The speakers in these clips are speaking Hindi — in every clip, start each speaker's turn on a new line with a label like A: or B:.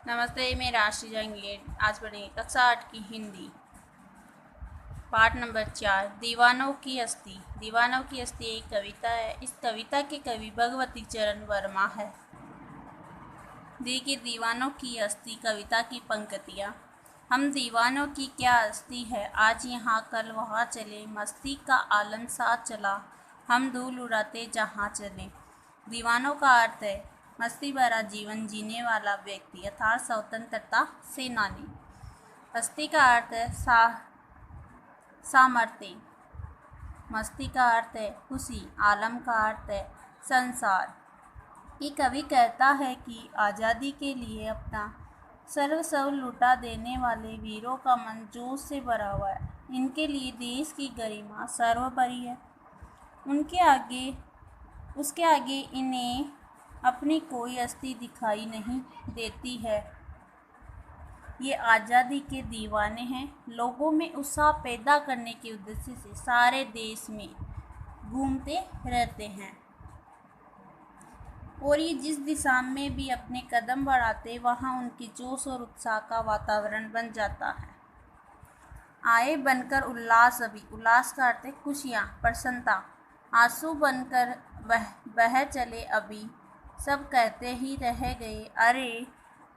A: नमस्ते, मैं राशि जंगीर। आज पढ़ेंगे कक्षा 8 की हिंदी पाठ नंबर 4 दीवानों की हस्ती। दीवानों की हस्ती एक कविता है। इस कविता के कवि भगवती चरण वर्मा है। देखिए दीवानों की हस्ती कविता की पंक्तियाँ। हम दीवानों की क्या हस्ती है, आज यहाँ कल वहाँ चले, मस्ती का आलम साथ चला, हम धूल उड़ाते जहाँ चले। दीवानों का अर्थ है मस्ती भरा जीवन जीने वाला व्यक्ति अर्थात स्वतंत्रता सेनानी। हस्ती का अर्थ है सामर्थ्य। मस्ती का अर्थ है खुशी। आलम का अर्थ है संसार। ये कवि कहता है कि आज़ादी के लिए अपना सर्वस्व लुटा देने वाले वीरों का मन जोश से भरा हुआ है। इनके लिए देश की गरिमा सर्वोपरि है। उसके आगे इन्हें अपनी कोई हस्ती दिखाई नहीं देती है। ये आज़ादी के दीवाने हैं। लोगों में उत्साह पैदा करने के उद्देश्य से सारे देश में घूमते रहते हैं और ये जिस दिशा में भी अपने कदम बढ़ाते वहाँ उनके जोश और उत्साह का वातावरण बन जाता है। आए बनकर उल्लास अभी। उल्लास का अर्थ है खुशियाँ, प्रसन्नता। आंसू बनकर बह चले अभी, सब कहते ही रह गए, अरे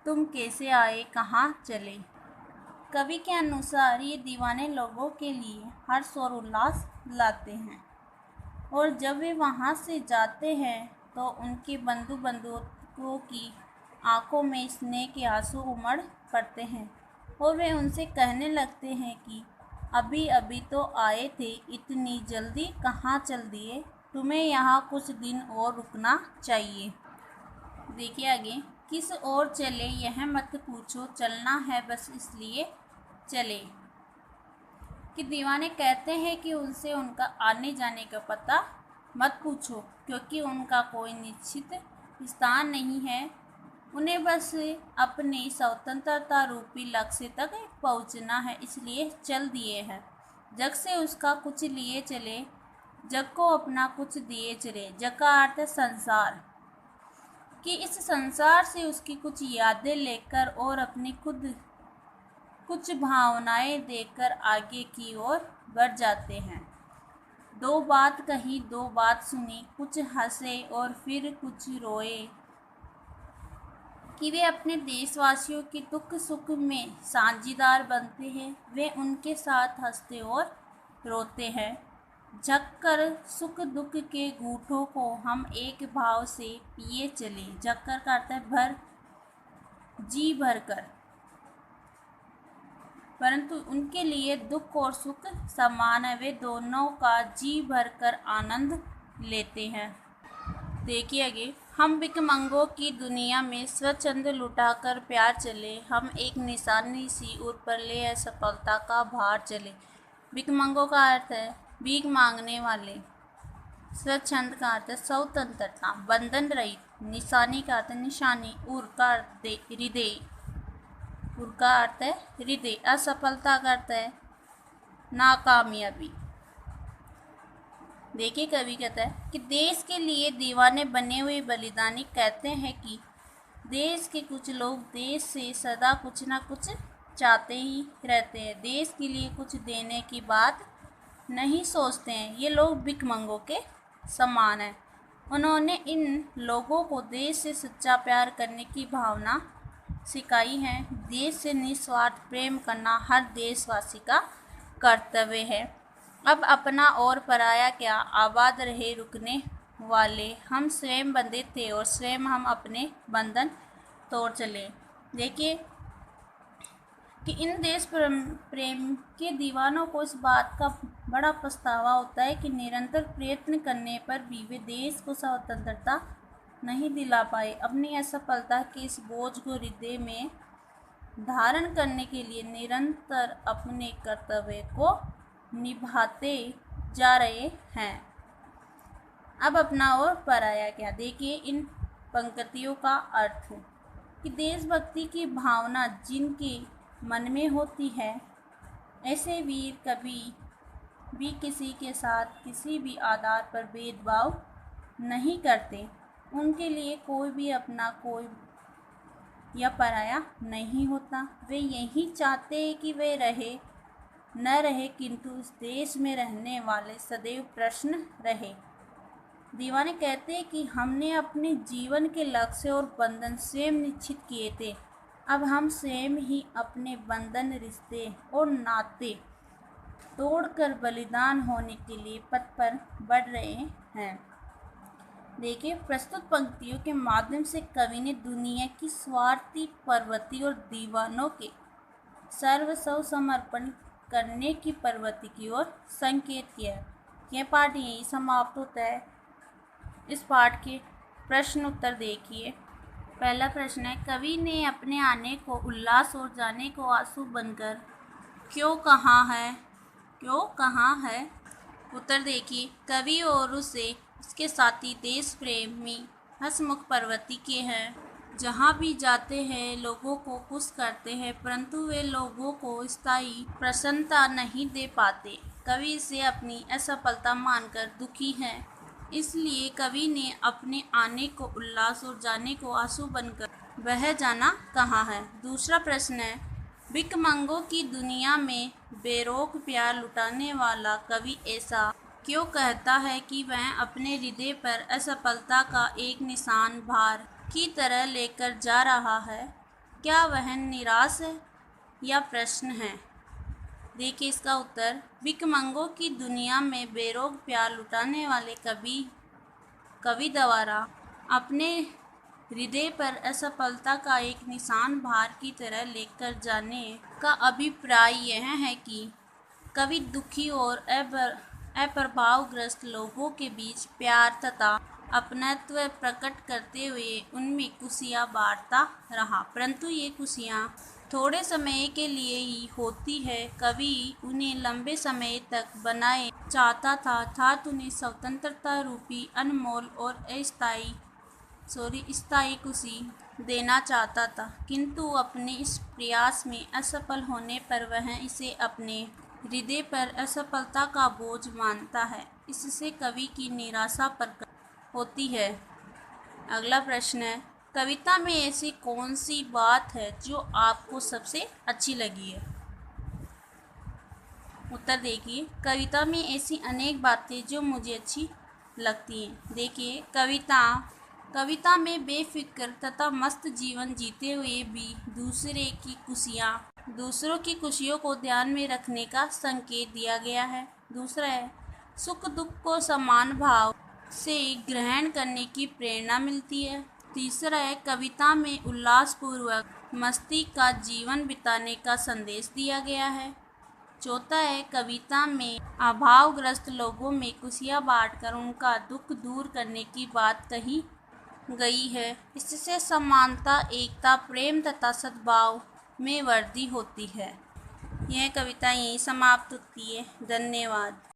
A: तुम कैसे आए, कहाँ चले। कवि के अनुसार ये दीवाने लोगों के लिए हर्ष और उल्लास लाते हैं और जब वे वहाँ से जाते हैं तो उनके बंधुओं की आंखों में स्नेह के आंसू उमड़ पड़ते हैं और वे उनसे कहने लगते हैं कि अभी अभी तो आए थे, इतनी जल्दी कहाँ चल दिए, तुम्हें यहाँ कुछ दिन और रुकना चाहिए। देखिए आगे, किस ओर चले यह मत पूछो, चलना है बस इसलिए चले। कि दीवाने कहते हैं कि उनसे उनका आने जाने का पता मत पूछो क्योंकि उनका कोई निश्चित स्थान नहीं है। उन्हें बस अपने स्वतंत्रता रूपी लक्ष्य तक पहुंचना है, इसलिए चल दिए हैं। जग से उसका कुछ लिए चले, जग को अपना कुछ दिए चले। जग का अर्थ है संसार। कि इस संसार से उसकी कुछ यादें लेकर और अपनी खुद कुछ भावनाएं देकर आगे की ओर बढ़ जाते हैं। दो बात कही, दो बात सुनी, कुछ हंसे और फिर कुछ रोए। कि वे अपने देशवासियों के दुख सुख में साझीदार बनते हैं। वे उनके साथ हंसते और रोते हैं। झक कर सुख दुख के घूंटों को हम एक भाव से पिए चले। झक कर का अर्थ है जी भर कर। परंतु उनके लिए दुख और सुख समान है, वे दोनों का जी भर कर आनंद लेते हैं। देखिए आगे, हम भिखमंगों की दुनिया में स्वच्छंद लुटाकर प्यार चले, हम एक निशानी सी ऊपर ले असफलता का भार चले। भिखमंगों का अर्थ है भीख मांगने वाले। स्वच्छंद का अर्थ है स्वतंत्रता, बंधन रहित। निशानी का अर्थ है निशानी। उर का अर्थ हृदय। उर का अर्थ है हृदय। असफलता का अर्थ है नाकामयाबी। देखिए कवि कहता है कि देश के लिए दीवाने बने हुए बलिदानी कहते हैं कि देश के कुछ लोग देश से सदा कुछ ना कुछ चाहते ही रहते हैं, देश के लिए कुछ देने की बात नहीं सोचते हैं। ये लोग भिखमंगों के समान हैं। उन्होंने इन लोगों को देश से सच्चा प्यार करने की भावना सिखाई है। देश से निस्वार्थ प्रेम करना हर देशवासी का कर्तव्य है। अब अपना और पराया क्या, आबाद रहे रुकने वाले, हम स्वयं बंधे थे और स्वयं हम अपने बंधन तोड़ चले। देखिए कि इन देश प्रेम के दीवानों को इस बात का बड़ा पछतावा होता है कि निरंतर प्रयत्न करने पर भी वे देश को स्वतंत्रता नहीं दिला पाए। अपनी असफलता के इस बोझ को हृदय में धारण करने के लिए निरंतर अपने कर्तव्य को निभाते जा रहे हैं। अब अपना और पराया क्या। देखिए इन पंक्तियों का अर्थ कि देशभक्ति की भावना जिनके मन में होती है, ऐसे वीर कभी भी किसी के साथ किसी भी आधार पर भेदभाव नहीं करते। उनके लिए कोई भी अपना कोई या पराया नहीं होता। वे यही चाहते हैं कि वे रहे न रहे, किंतु इस देश में रहने वाले सदैव प्रश्न रहे। दीवाने कहते हैं कि हमने अपने जीवन के लक्ष्य और बंधन स्वयं निश्चित किए थे। अब हम स्वयं ही अपने बंधन, रिश्ते और नाते तोड़कर बलिदान होने के लिए पथ पर बढ़ रहे हैं। देखिए, प्रस्तुत पंक्तियों के माध्यम से कवि ने दुनिया की स्वार्थी, प्रवृत्ति और दीवानों के सर्वस्व समर्पण करने की प्रवृत्ति की ओर संकेत किया है। यह पाठ यही समाप्त होता है। इस पाठ के प्रश्न उत्तर देखिए। पहला प्रश्न है, कवि ने अपने आने को उल्लास और जाने को आंसू बनकर क्यों कहा है? उत्तर देखिए, कवि और उसके साथी देश प्रेमी हंसमुख प्रवृत्ति के हैं। जहाँ भी जाते हैं लोगों को खुश करते हैं, परंतु वे लोगों को स्थायी प्रसन्नता नहीं दे पाते। कवि इसे अपनी असफलता मानकर दुखी हैं। इसलिए कवि ने अपने आने को उल्लास और जाने को आंसू बनकर बह जाना कहा है। दूसरा प्रश्न है, भिखमंगों की दुनिया में बेरोक प्यार लुटाने वाला कवि ऐसा क्यों कहता है कि वह अपने हृदय पर असफलता का एक निशान भार की तरह लेकर जा रहा है? क्या वह निराश है या प्रश्न है? देखिए इसका उत्तर, भिखमंगों की दुनिया में बेरोक प्यार लुटाने वाले कवि द्वारा अपने हृदय पर असफलता का एक निशान भार की तरह लेकर जाने का अभिप्राय यह है कि कवि दुखी और अप्रभावग्रस्त लोगों के बीच प्यार तथा अपनत्व प्रकट करते हुए उनमें खुशियाँ बांटता रहा, परंतु ये खुशियाँ थोड़े समय के लिए ही होती है। कवि उन्हें लंबे समय तक बनाए चाहता था, अर्थात उन्हें स्वतंत्रता रूपी अनमोल और स्थायी खुशी देना चाहता था, किंतु अपने इस प्रयास में असफल होने पर वह इसे अपने हृदय पर असफलता का बोझ मानता है। इससे कवि की निराशा प्रकट होती है। अगला प्रश्न है, कविता में ऐसी कौन सी बात है जो आपको सबसे अच्छी लगी है? उत्तर देखिए, कविता में ऐसी अनेक बातें जो मुझे अच्छी लगती हैं। देखिए, कविता में बेफिक्र तथा मस्त जीवन जीते हुए भी दूसरों की खुशियों को ध्यान में रखने का संकेत दिया गया है। दूसरा है, सुख दुख को समान भाव से ग्रहण करने की प्रेरणा मिलती है। तीसरा है, कविता में उल्लासपूर्वक मस्ती का जीवन बिताने का संदेश दिया गया है। चौथा है, कविता में अभावग्रस्त लोगों में खुशियाँ बांटकर उनका दुख दूर करने की बात कही गई है। इससे समानता, एकता, प्रेम तथा सद्भाव में वृद्धि होती है। यह कविता यहीं समाप्त होती है। धन्यवाद।